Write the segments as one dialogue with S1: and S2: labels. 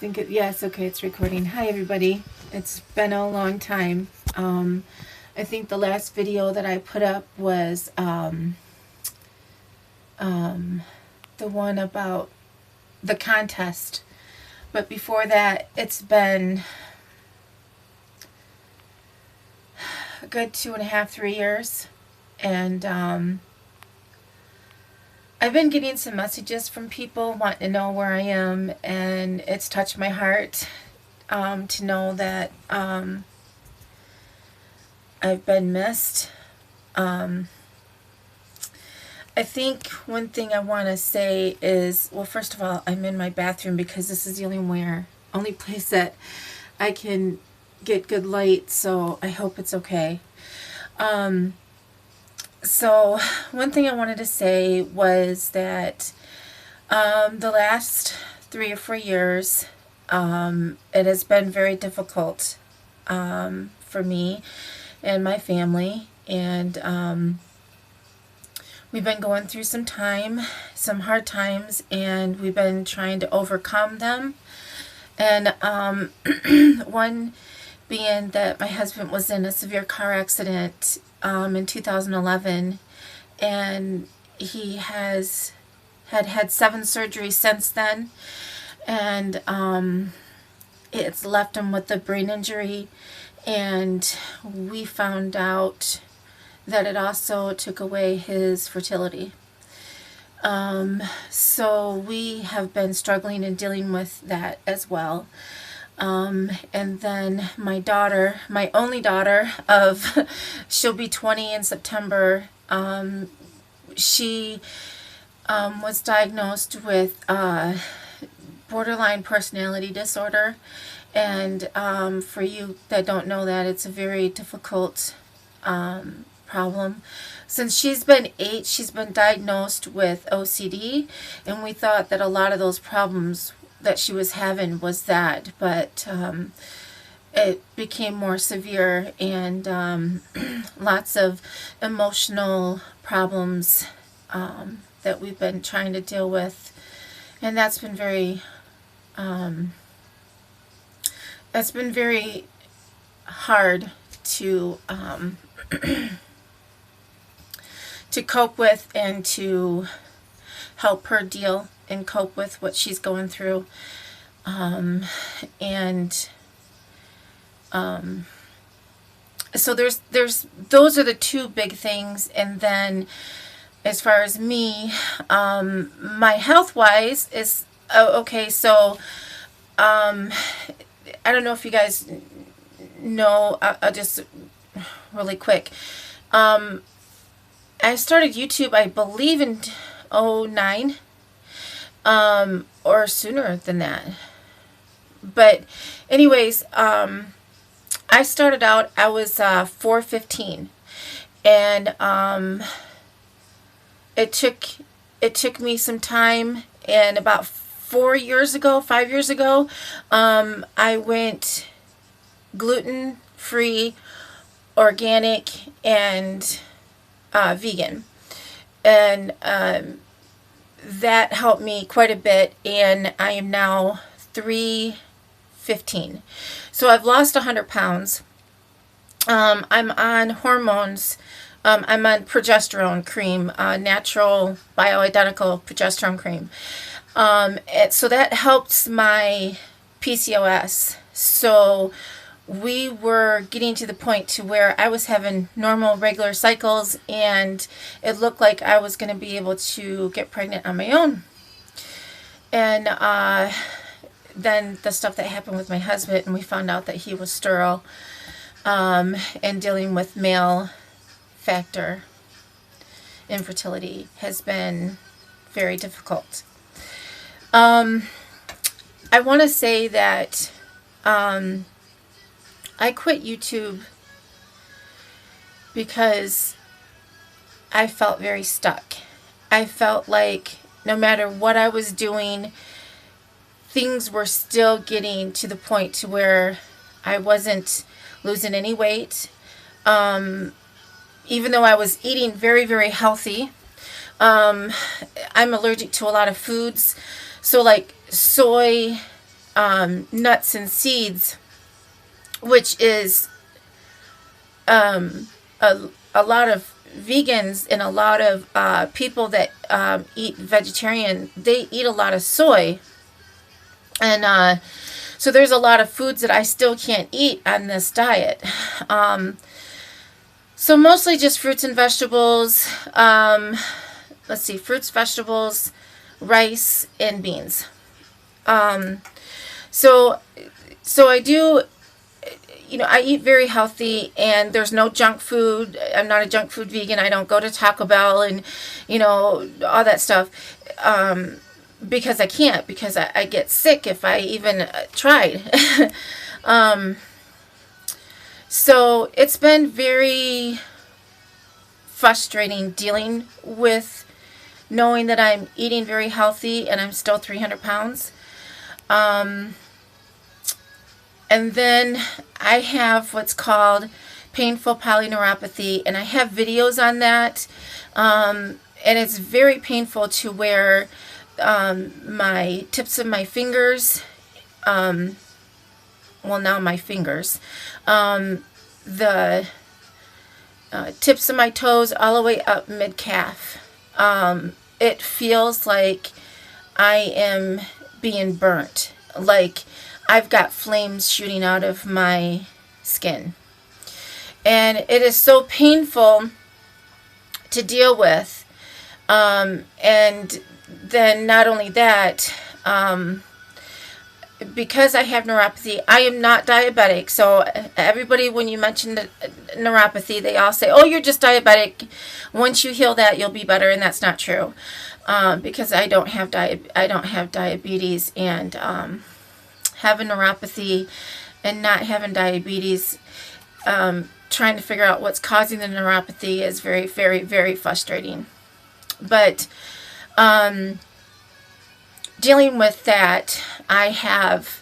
S1: think yes, okay, it's recording. Hi, everybody. It's been a long time. I think the last video that I put up was the one about the contest. But before that, it's been a good 2.5, 3 years. And I've been getting some messages from people wanting to know where I am, and it's touched my heart to know that I've been missed. I think one thing I want to say is, well, first of all, I'm in my bathroom because this is the only place that I can get good light, so I hope it's okay. So one thing I wanted to say was that the last 3 or 4 years, it has been very difficult for me and my family, and we've been going through some hard times, and we've been trying to overcome them. And one being that my husband was in a severe car accident in 2011, and he has had 7 surgeries since then, and it's left him with a brain injury, and we found out that it also took away his fertility. So we have been struggling and dealing with that as well. And then my daughter, my only daughter she'll be 20 in September, she was diagnosed with borderline personality disorder. And for you that don't know that, it's a very difficult problem. Since she's been 8, she's been diagnosed with OCD, and we thought that a lot of those problems that she was having was that, but it became more severe, and lots of emotional problems that we've been trying to deal with, and that's been very hard to to cope with, and to help her deal and cope with what she's going through. So there's those are the 2 big things. And then as far as me, my health wise is okay. So I don't know if you guys know, I'll just really quick. I started YouTube, I believe, in 2009, or sooner than that. But anyways, I started out, I was 4'15", and it took me some time, and about 5 years ago, I went gluten-free, organic, and vegan, and that helped me quite a bit, and I am now 315. So I've lost 100 pounds. I'm on hormones. I'm on progesterone cream, natural bioidentical progesterone cream. So that helps my PCOS. So we were getting to the point to where I was having normal, regular cycles, and it looked like I was going to be able to get pregnant on my own. And then the stuff that happened with my husband, and we found out that he was sterile, and dealing with male factor infertility has been very difficult. I want to say that I quit YouTube because I felt very stuck. I felt like no matter what I was doing, things were still getting to the point to where I wasn't losing any weight. Even though I was eating very, very healthy, I'm allergic to a lot of foods. So like soy, nuts and seeds, which is a lot of vegans and a lot of people that eat vegetarian, they eat a lot of soy. And so there's a lot of foods that I still can't eat on this diet. So mostly just fruits and vegetables. Let's see, fruits, vegetables, rice, and beans. So I do, I eat very healthy, and there's no junk food. I'm not a junk food vegan. I don't go to Taco Bell and, all that stuff, because I can't, because I get sick if I even tried. So it's been very frustrating dealing with knowing that I'm eating very healthy and I'm still 300 pounds. And then I have what's called painful polyneuropathy, and I have videos on that. And it's very painful to where my tips of my fingers, now my fingers, the tips of my toes all the way up mid-calf. It feels like I am being burnt, like I've got flames shooting out of my skin. And it is so painful to deal with. And then not only that, because I have neuropathy, I am not diabetic. So everybody, when you mention the neuropathy, they all say, oh, you're just diabetic. Once you heal that, you'll be better. And that's not true. Because I don't have diabetes, and having neuropathy and not having diabetes, trying to figure out what's causing the neuropathy is very, very, very frustrating. But dealing with that, I have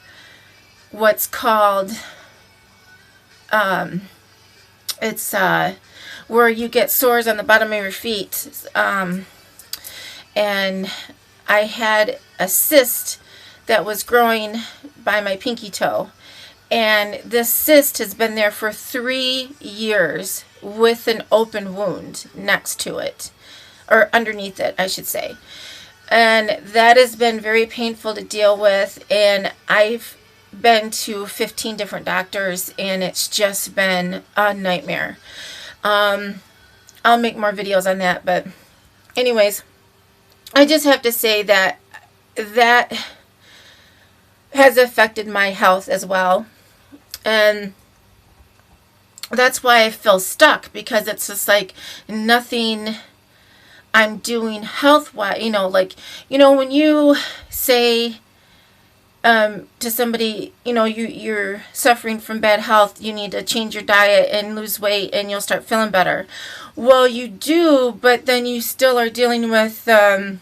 S1: what's called, it's where you get sores on the bottom of your feet. And I had a cyst that was growing by my pinky toe. And this cyst has been there for 3 years with an open wound next to it, or underneath it, I should say. And that has been very painful to deal with. And I've been to 15 different doctors, and it's just been a nightmare. I'll make more videos on that. But anyways, I just have to say that has affected my health as well. And that's why I feel stuck, because it's just like nothing I'm doing health-wise. When you say to somebody, you're suffering from bad health, you need to change your diet and lose weight and you'll start feeling better. Well, you do, but then you still are dealing with the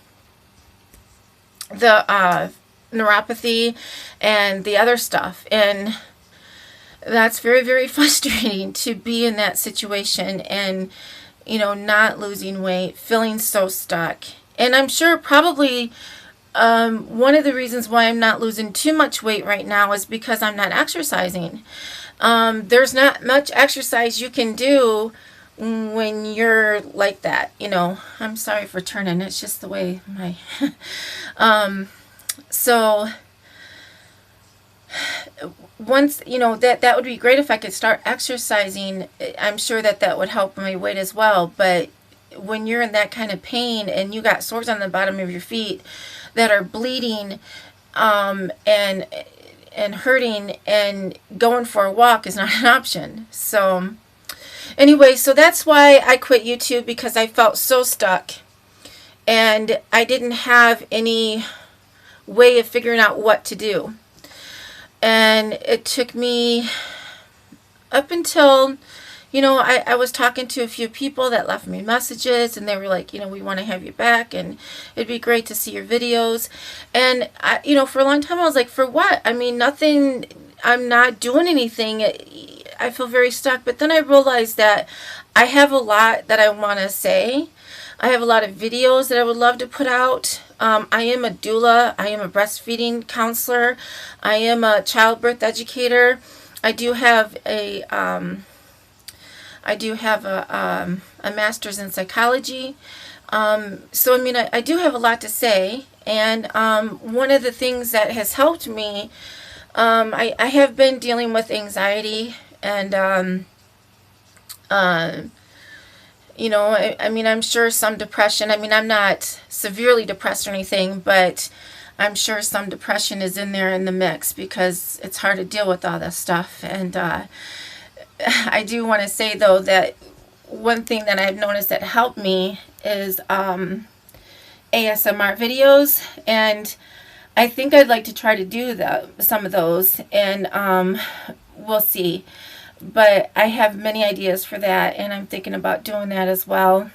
S1: neuropathy and the other stuff. And that's very, very frustrating to be in that situation and, not losing weight, feeling so stuck. And I'm sure probably one of the reasons why I'm not losing too much weight right now is because I'm not exercising. There's not much exercise you can do when you're like that. I'm sorry for turning. It's just the way my... So once, that would be great if I could start exercising. I'm sure that would help my weight as well. But when you're in that kind of pain and you got sores on the bottom of your feet that are bleeding, and hurting, and going for a walk is not an option. So anyway, so that's why I quit YouTube, because I felt so stuck and I didn't have any way of figuring out what to do. And it took me up until, I was talking to a few people that left me messages, and they were like, we want to have you back, and it'd be great to see your videos. And I, for a long time I was like, for what? I mean, nothing, I'm not doing anything. I feel very stuck. But then I realized that I have a lot that I want to say. I have a lot of videos that I would love to put out. I am a doula. I am a breastfeeding counselor. I am a childbirth educator. I do have a master's in psychology. So I mean, I do have a lot to say. And one of the things that has helped me, I have been dealing with anxiety and you know, I mean, I'm sure some depression. I mean, I'm not severely depressed or anything, but I'm sure some depression is in there in the mix because it's hard to deal with all this stuff. And I do want to say, though, that one thing that I've noticed that helped me is ASMR videos. And I think I'd like to try to do some of those, and we'll see. But I have many ideas for that, and I'm thinking about doing that as well.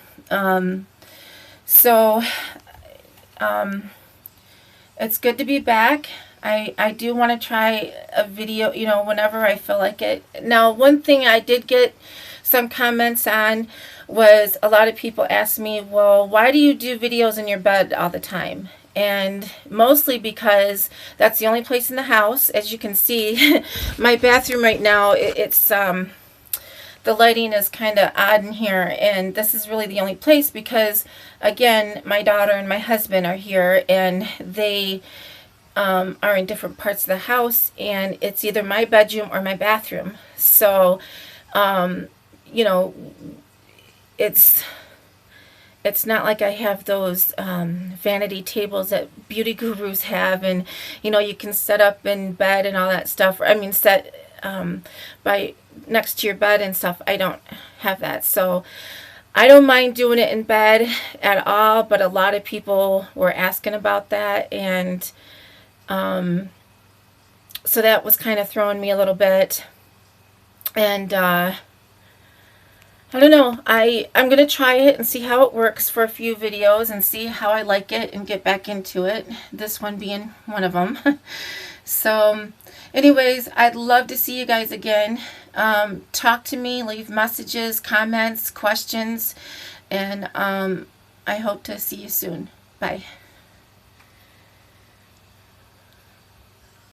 S1: It's good to be back. I do want to try a video, you know, whenever I feel like it. Now, one thing I did get some comments on was a lot of people asked me, well, why do you do videos in your bed all the time? And mostly because that's the only place in the house. As you can see, my bathroom right now, it's the lighting is kind of odd in here, and this is really the only place because, again, my daughter and my husband are here, and they are in different parts of the house, and it's either my bedroom or my bathroom. So, you know, it's not like I have those vanity tables that beauty gurus have, and you know, you can set up in bed and all that stuff. I mean, set by next to your bed and stuff. I don't have that, so I don't mind doing it in bed at all. But a lot of people were asking about that, and so that was kind of throwing me a little bit. And I don't know. I'm going to try it and see how it works for a few videos and see how I like it and get back into it. This one being one of them. So anyways, I'd love to see you guys again. Talk to me, leave messages, comments, questions, and I hope to see you soon. Bye.